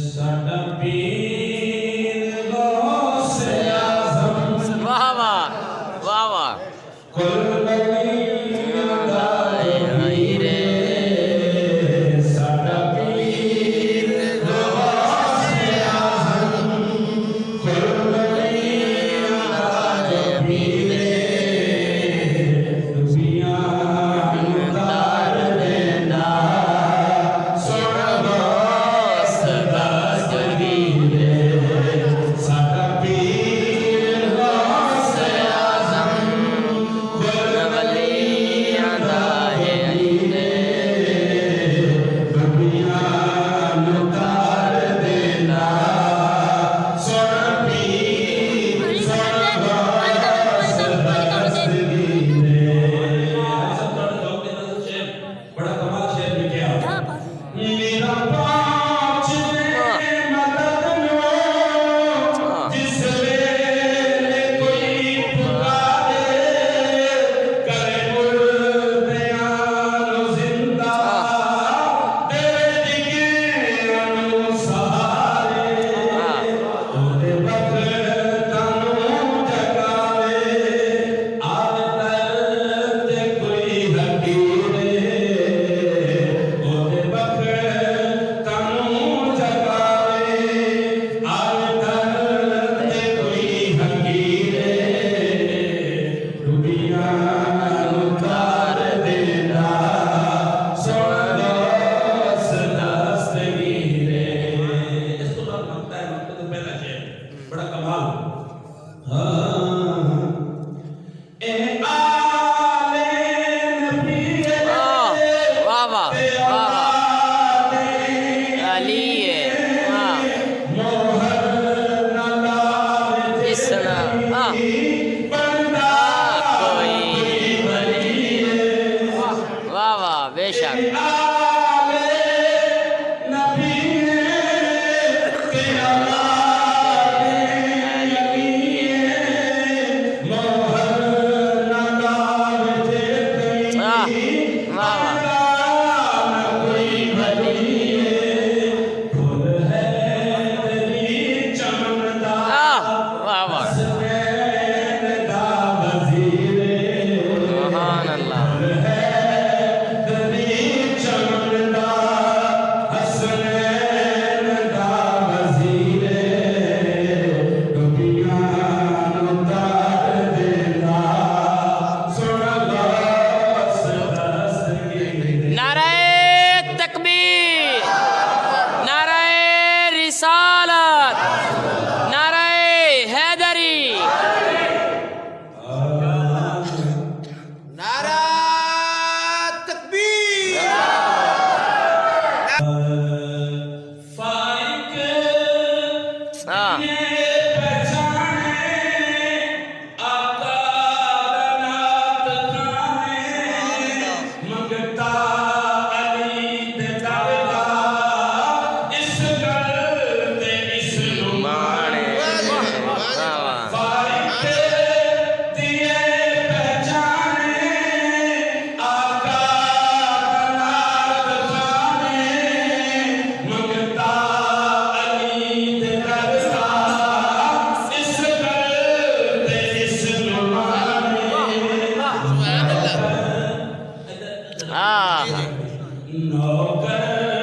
साडा पीर गौसे आज़म वाह वाह वाह वाह कुल वलियां दा हीरे साडा पीर गौसे आज़म कुल वलियां दा हीरे दुनिया तार देना सोना सदा जगीरे साडा पीर गौसे आज़म कुल वलियां दा हीरे दुनिया तार देना सोना पीर सोना सदा जगीरे बड़ा कमाल शेर लिखे आप मेरा पाँच मदद लो जिस वेले कोई पुकारे करे मुर्दियां जिंदा तेरे दिगे अनु सहारे ओदे बखतां नूं जगावे आदत ते कोई हकीरे ओदे बखतां नूं जगावे आदत ते कोई हकीरे डुबियां नूं तार देना सोना सदा दस्तगीरे इस तो बाद बनता है मक्तद पहला शेर बड़ा कमाल ए आले नबी वाह वाह वाह अली वाह मोहर न लावे इसना बंदा कोई वली वाह वाह बेशक आले नबी के अलावे मोहर न लावे वाह वाह कोई वली फूल है तेरी चमनदा वाह वाह हसनैन दा वज़ीरे सुभान अल्लाह तेरी चमनदा हसनैन दा वज़ीरे डुबियां नूं तार देना सोना गौस दस्तगीरे नाराए तकबीर नाराए रिसालत नाराए हैदरी नारा तकबीर फाइक हाँ ये पहचाने आका नात खाने मंगता अली दे दादा इस गल ते इस माने नुमाने वाह वाह फाइक दिए पहचाने आका नात खाने मंगता अली दे दादा इस गल ते इस नुमाने हाँ नौकर